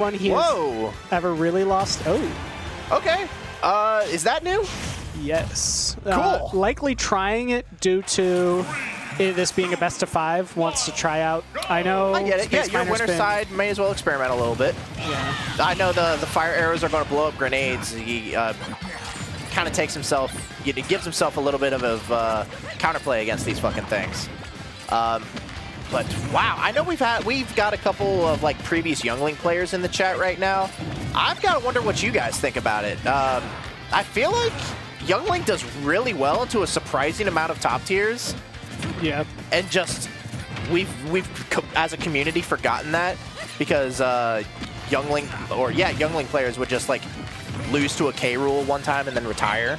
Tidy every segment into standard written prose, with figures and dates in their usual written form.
one he has ever really lost. Oh. Okay. Is that new? Yes. Cool. Likely trying it due to this being a best of 5. Wants to try out. I know. I get it. Yeah, your winner side may as well experiment a little bit. Yeah. I know the fire arrows are going to blow up grenades. He kind of takes himself. He gives himself a little bit of counterplay against these fucking things. But wow, I know we've got a couple of like previous Youngling players in the chat right now. I've got to wonder what you guys think about it. I feel like Youngling does really well into a surprising amount of top tiers. Yeah. And just we've as a community forgotten that because Youngling players would just like lose to a K rule one time and then retire.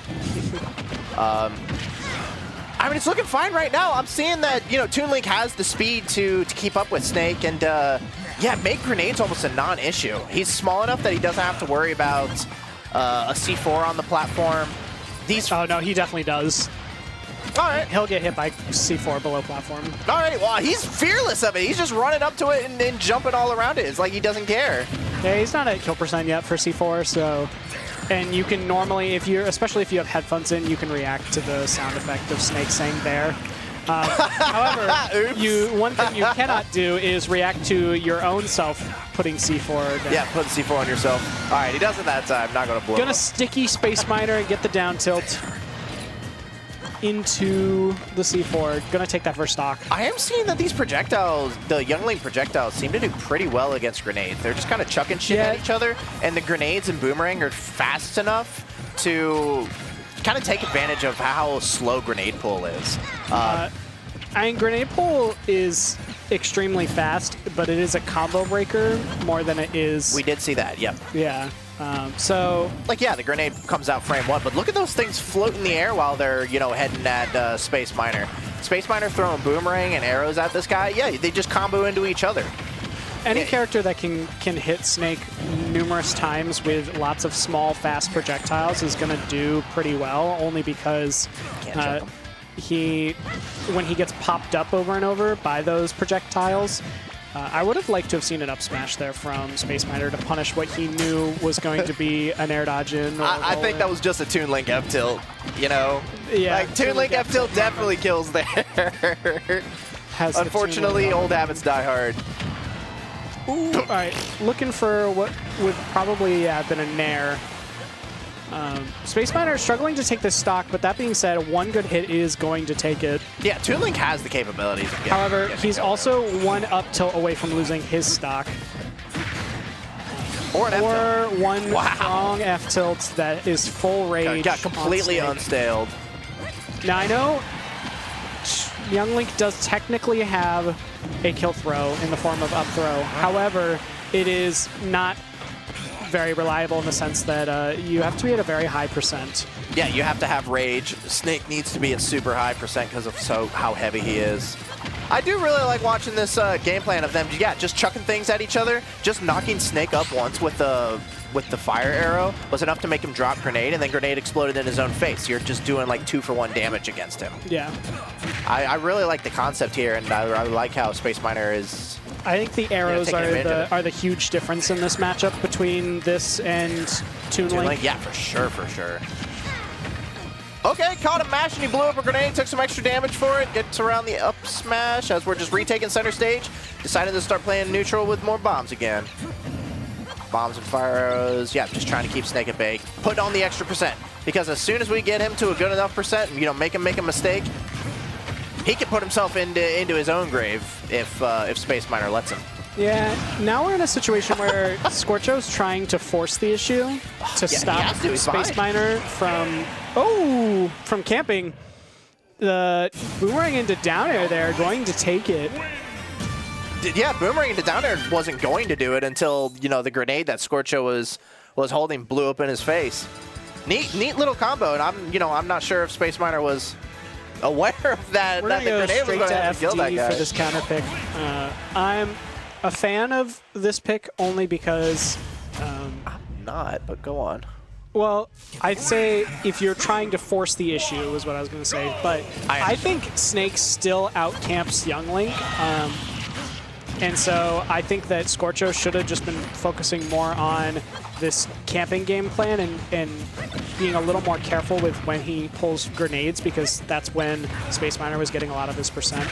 I mean, it's looking fine right now. I'm seeing that, you know, Toon Link has the speed to keep up with Snake and, yeah, make grenades almost a non-issue. He's small enough that he doesn't have to worry about a C4 on the platform. Oh, no, he definitely does. All right. He'll get hit by C4 below platform. All right, well, he's fearless of it. He's just running up to it and jumping all around it. It's like he doesn't care. Yeah, he's not at kill percent yet for C4, so... And you can normally, especially if you have headphones in, you can react to the sound effect of Snake saying there. However, one thing you cannot do is react to your own self putting C4 down. Yeah, put C4 on yourself. All right, he does it that time. Not going to blow Gonna sticky SpaceMiner and get the down tilt into the C4. Gonna take that first stock. I am seeing that these projectiles, the Youngling projectiles, seem to do pretty well against grenades. They're just kind of chucking shit at each other, and the grenades and Boomerang are fast enough to kind of take advantage of how slow grenade pull is. I mean, grenade pull is extremely fast, but it is a combo breaker more than it is... We did see that, yep. Yeah. So... Like, yeah, the grenade comes out frame 1, but look at those things float in the air while they're, you know, heading at SpaceMiner. SpaceMiner throwing Boomerang and arrows at this guy, yeah, they just combo into each other. Any character that can hit Snake numerous times with lots of small, fast projectiles is going to do pretty well, only because when he gets popped up over and over by those projectiles, I would have liked to have seen an up smash there from SpaceMiner to punish what he knew was going to be an air dodge in. I think that was just a Toon Link F tilt, you know? Yeah. Like, Toon Link F tilt definitely kills there. Unfortunately, old habits die hard. Ooh, all right, looking for what would probably have been a nair. SpaceMiner is struggling to take this stock, but that being said, one good hit is going to take it. Yeah, Toon Link has the capabilities of getting, however, he's also one up tilt away from losing his stock. Or an F tilt. One strong F tilt that is full rage. Got completely unstaled. Now, I know Youngling does technically have a kill throw in the form of up throw. However, it is not very reliable in the sense that you have to be at a very high percent. Yeah, you have to have rage. Snake needs to be at super high percent because of how heavy he is. I do really like watching this game plan of them, yeah, just chucking things at each other. Just knocking Snake up once with the fire arrow was enough to make him drop grenade, and then grenade exploded in his own face. You're just doing like 2-for-1 damage against him. Yeah. I really like the concept here, and I like how SpaceMiner is... I think the arrows are the huge difference in this matchup between this and Toon Link. Yeah, for sure, for sure. Okay, caught him mashing, he blew up a grenade, took some extra damage for it, gets around the up smash as we're just retaking center stage. Decided to start playing neutral with more bombs again. Bombs and fire arrows, yeah, just trying to keep Snake at bay. Put on the extra percent, because as soon as we get him to a good enough percent, you know, make him make a mistake, he can put himself into his own grave if SpaceMiner lets him. Yeah, now we're in a situation where Scorcho's trying to force the issue to stop SpaceMiner from camping. The Boomerang into down air there, going to take it. Yeah, Boomerang into down air wasn't going to do it until, you know, the grenade that Scorcho was holding blew up in his face. Neat little combo, and I'm not sure if SpaceMiner was aware of that. We're that the grenade was going to have to kill that guy. For this counter pick. I'm a fan of this pick only because... I'm not, but go on. Well, I'd say if you're trying to force the issue is what I was going to say, but I think Snake still outcamps Youngling. And so I think that Scorcho should have just been focusing more on this camping game plan and being a little more careful with when he pulls grenades, because that's when SpaceMiner was getting a lot of his percent.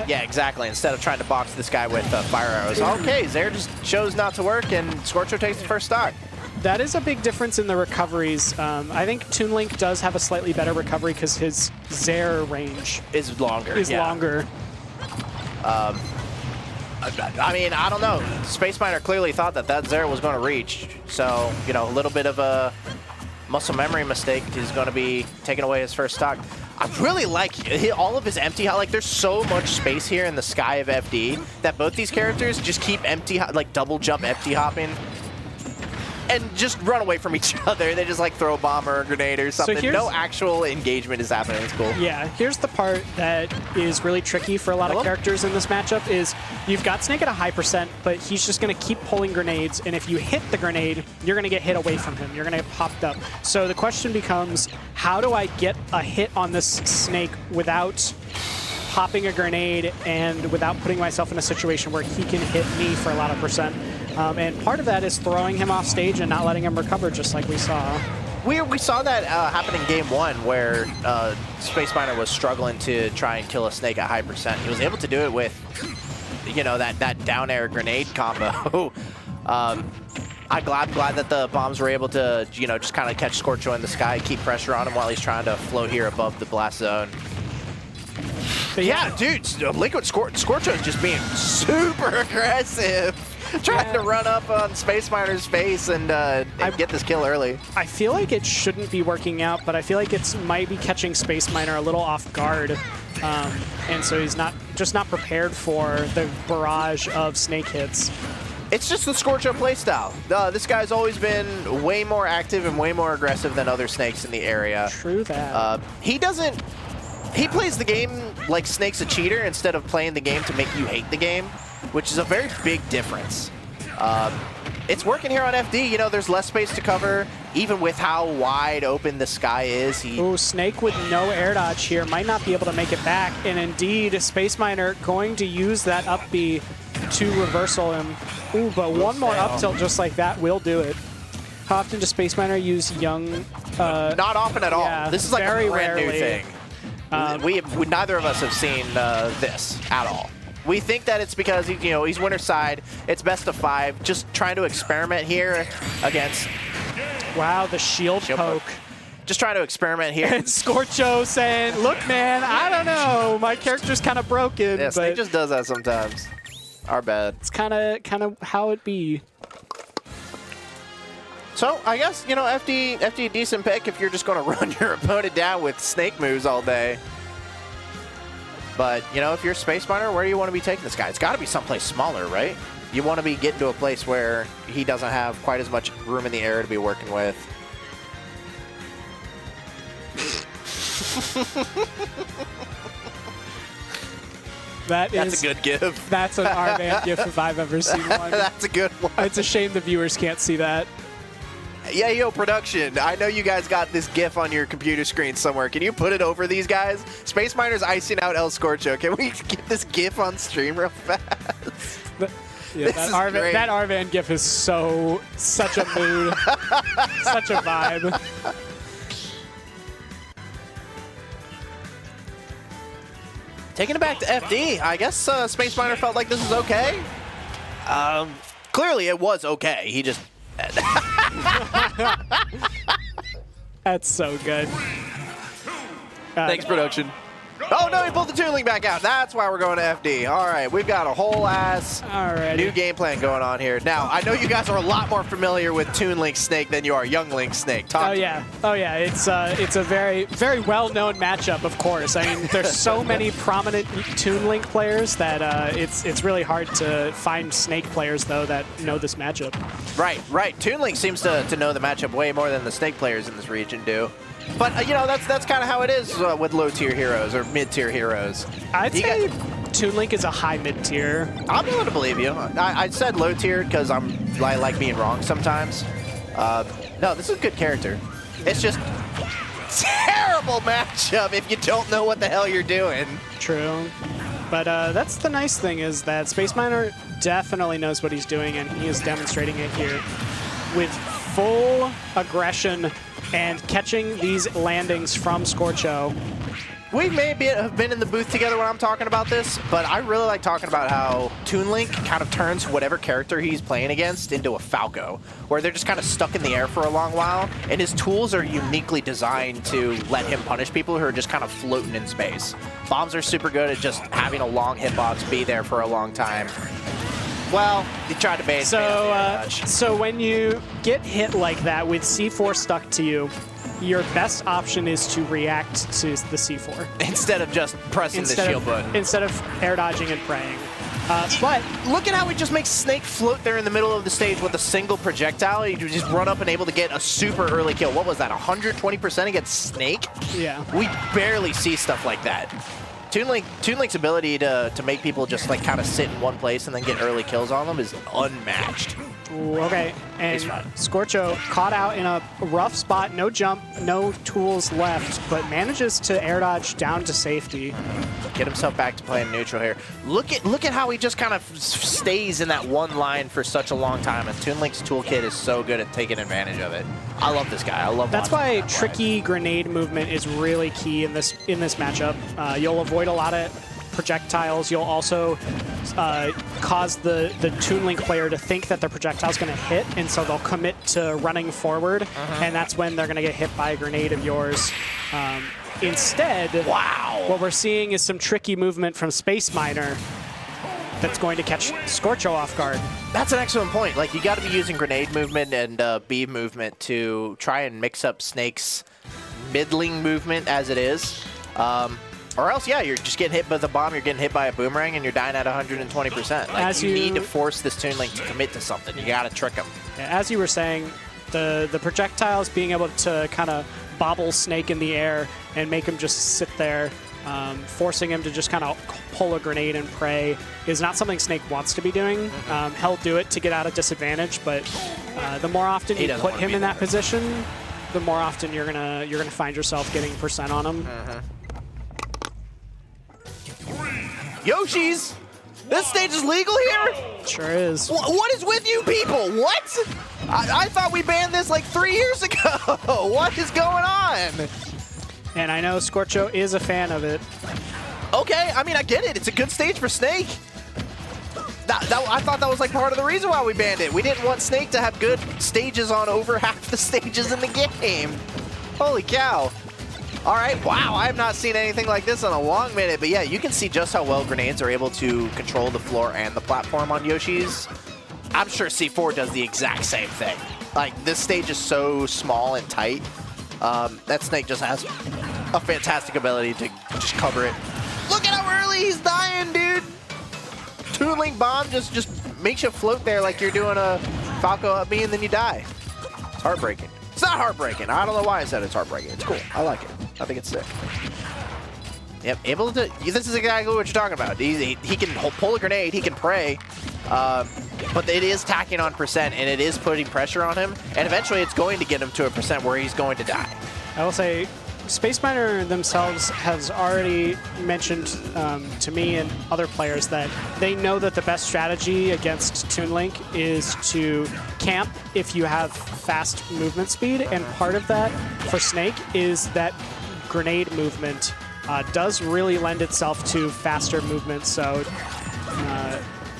Yeah, exactly. Instead of trying to box this guy with fire arrows. Okay, Zaire just chose not to work, and Scorcho takes the first stock. That is a big difference in the recoveries. I think Toon Link does have a slightly better recovery because his Zaire range is longer. Longer. I mean, I don't know. SpaceMiner clearly thought that Zaire was going to reach. So, you know, a little bit of a muscle memory mistake is going to be taking away his first stock. I really like all of his empty hop. Like, there's so much space here in the sky of FD that both these characters just keep like double jump empty hopping and just run away from each other. They just like throw a bomb or a grenade or something. So no actual engagement is happening. It's cool. Yeah, here's the part that is really tricky for a lot of characters in this matchup is you've got Snake at a high percent, but he's just going to keep pulling grenades, and if you hit the grenade, you're going to get hit away from him. You're going to get popped up. So the question becomes, how do I get a hit on this Snake without popping a grenade and without putting myself in a situation where he can hit me for a lot of percent? And part of that is throwing him off stage and not letting him recover, just like we saw. We saw that happen in game 1 where SpaceMiner was struggling to try and kill a Snake at high percent. He was able to do it with, you know, that down air grenade combo. I'm glad that the bombs were able to, you know, just kind of catch Scorcho in the sky, keep pressure on him while he's trying to float here above the blast zone. But yeah, dude, Liquid Scorcho is just being super aggressive. Trying to run up on SpaceMiner's face and get this kill early. I feel like it shouldn't be working out, but I feel like it might be catching SpaceMiner a little off guard. And so he's just not prepared for the barrage of Snake hits. It's just the Scorcho playstyle. This guy's always been way more active and way more aggressive than other Snakes in the area. True that. He plays the game like Snake's a cheater instead of playing the game to make you hate the game, which is a very big difference. It's working here on FD. You know, there's less space to cover, even with how wide open the sky is. Ooh, Snake with no air dodge here might not be able to make it back. And indeed, SpaceMiner going to use that up B to reversal him. Ooh, but one more up tilt just like that will do it. How often does SpaceMiner use young? Not often at all. Yeah, this is like very a brand new thing. Neither of us have seen this at all. We think that it's because he's winner side. It's best of 5. Just trying to experiment here against. Wow, the shield poke. Just trying to experiment here. And Scorcho saying, "Look, man, I don't know. My character's kind of broken." Yeah, Snake just does that sometimes. Our bad. It's kind of how it be. So I guess FD decent pick if you're just going to run your opponent down with Snake moves all day. But, you know, if you're SpaceMiner, where do you want to be taking this guy? It's got to be someplace smaller, right? You want to be getting to a place where he doesn't have quite as much room in the air to be working with. That's a good gif. That's an R-Man gif if I've ever seen one. That's a good one. It's a shame the viewers can't see that. Yeah, yo, production. I know you guys got this GIF on your computer screen somewhere. Can you put it over these guys? SpaceMiner's icing out El Scorcho. Can we get this GIF on stream real fast? Yeah, that R-Man GIF is such a mood, such a vibe. Taking it back to FD, I guess SpaceMiner felt like this was okay. Clearly it was okay. He just... That's so good. Thanks, production. Oh, no, he pulled the Toon Link back out. That's why we're going to FD. All right, we've got a whole ass new game plan going on here. Now, I know you guys are a lot more familiar with Toon Link Snake than you are Young Link Snake. Oh, yeah. It's a very, very well-known matchup, of course. I mean, there's so many prominent Toon Link players that it's really hard to find Snake players, though, that know this matchup. Right. Toon Link seems to know the matchup way more than the Snake players in this region do. But, you know, that's kind of how it is with low-tier heroes or mid-tier heroes. I'd say Toon Link is a high mid-tier. I'm willing to believe you. I said low-tier because I like being wrong sometimes. No, this is a good character. It's just terrible matchup if you don't know what the hell you're doing. True. But that's the nice thing is that SpaceMiner definitely knows what he's doing, and he is demonstrating it here with full aggression and catching these landings from Scorcho. We may have been in the booth together when I'm talking about this, but I really like talking about how Toon Link kind of turns whatever character he's playing against into a Falco, where they're just kind of stuck in the air for a long while, and his tools are uniquely designed to let him punish people who are just kind of floating in space. Bombs are super good at just having a long hitbox be there for a long time. Well, he tried to bait. So when you get hit like that with C4 stuck to you, your best option is to react to the C4. Instead of just pressing the shield button. Instead of air dodging and praying. But look at how he just makes Snake float there in the middle of the stage with a single projectile. He just run up and able to get a super early kill. What was that, 120% against Snake? Yeah. We barely see stuff like that. Toon Link's ability to make people just like kind of sit in one place and then get early kills on them is unmatched. Ooh, okay, and Scorcho caught out in a rough spot, no jump, no tools left, but manages to air dodge down to safety. Get himself back to playing neutral here. Look at how he just kind of stays in that one line for such a long time, and Toon Link's toolkit is so good at taking advantage of it. I love this guy. I love. That's why tricky grenade movement is really key in this matchup. You'll avoid a lot of projectiles. You'll also cause the Toon Link player to think that the projectile's going to hit, and so they'll commit to running forward, and that's when they're going to get hit by a grenade of yours. Instead, what we're seeing is some tricky movement from SpaceMiner that's going to catch Scorcho off guard. That's an excellent point. Like, you got to be using grenade movement and beam movement to try and mix up Snake's middling movement as it is. Or else, yeah, you're just getting hit by the bomb, you're getting hit by a boomerang, and you're dying at 120%. Like, you need to force this Toon Link to commit to something. You got to trick him. As you were saying, the projectiles, being able to kind of bobble Snake in the air and make him just sit there, forcing him to just kind of pull a grenade and pray, is not something Snake wants to be doing. He'll do it to get out of disadvantage, but the more often you put him in that position, the more often you're gonna find yourself getting percent on him. Yoshi's! This stage is legal here? Sure is. What is with you people? What? I thought we banned this like 3 years ago. What is going on? And I know Scorcho is a fan of it. Okay, I mean, I get it. It's a good stage for Snake. I thought that was like part of the reason why we banned it. We didn't want Snake to have good stages on over half the stages in the game. Holy cow. All right, wow, I have not seen anything like this in a long minute, but yeah, you can see just how well grenades are able to control the floor and the platform on Yoshi's. I'm sure C4 does the exact same thing. Like, this stage is so small and tight. That Snake just has a fantastic ability to just cover it. Look at how early he's dying, dude! Toon Link bomb just makes you float there like you're doing a Falco up B and then you die. It's heartbreaking. It's not heartbreaking. I don't know why I said it's heartbreaking. It's cool. I like it. I think it's sick. Yep, able to. This is exactly what you're talking about. He can pull a grenade. He can pray. But it is tacking on percent, and it is putting pressure on him. And eventually, it's going to get him to a percent where he's going to die. I will say, SpaceMiner themselves has already mentioned to me and other players that they know that the best strategy against Toon Link is to camp if you have fast movement speed, and part of that for Snake is that grenade movement does really lend itself to faster movement, so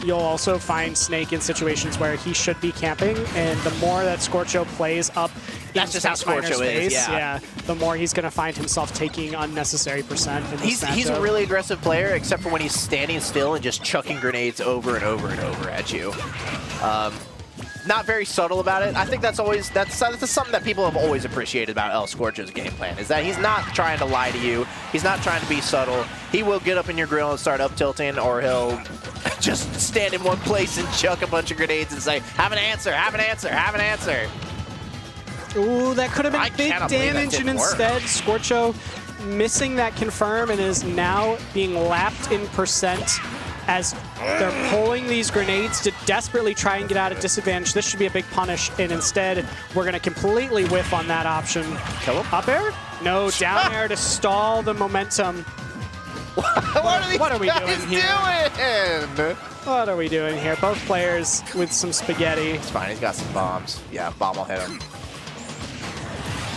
you'll also find Snake in situations where he should be camping, and the more that Scorcho plays up that's just how Scorcho is, yeah, the more he's going to find himself taking unnecessary percent in this matchup. He's a really aggressive player, except for when he's standing still and just chucking grenades over and over and over at you. Not very subtle about it. I think that's something that people have always appreciated about El Scorcho's game plan, is that he's not trying to lie to you. He's not trying to be subtle. He will get up in your grill and start up tilting, or he'll just stand in one place and chuck a bunch of grenades and say, have an answer, have an answer, have an answer. Ooh, that could have been big damage, and instead Scorcho missing that confirm and is now being lapped in percent as they're pulling these grenades to desperately try and get out of disadvantage. This should be a big punish, and instead we're going to completely whiff on that option. Kill him? Up air? No, down air to stall the momentum. What are we doing here? doing? What are we doing here? Both players with some spaghetti. It's fine. He's got some bombs. Yeah, bomb will hit him.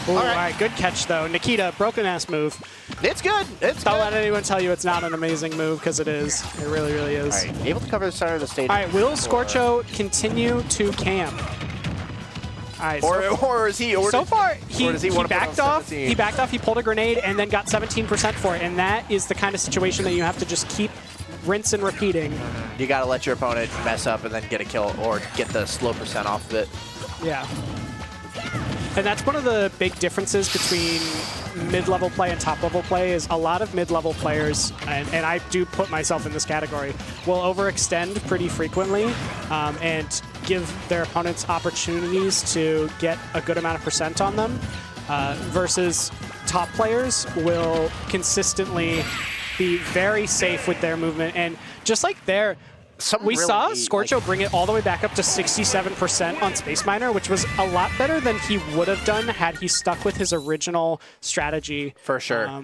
Ooh, all right, good catch, though. Nikita, broken-ass move. It's good. It's Don't good. let anyone tell you it's not an amazing move, because it is. It really, really is. All right, able to cover the center of the stage. All right, will Scorcho continue to camp? All right, or is he? So far, he want to backed off. He backed off. He pulled a grenade and then got 17% for it. And that is the kind of situation that you have to just keep rinse and repeating. You got to let your opponent mess up and then get a kill or get the slow percent off of it. Yeah. And that's one of the big differences between mid-level play and top-level play is a lot of mid-level players, and I do put myself in this category, will overextend pretty frequently and give their opponents opportunities to get a good amount of percent on them versus top players will consistently be very safe with their movement. And just like we saw Scorcho bring it all the way back up to 67% on SpaceMiner, which was a lot better than he would have done had he stuck with his original strategy. For sure.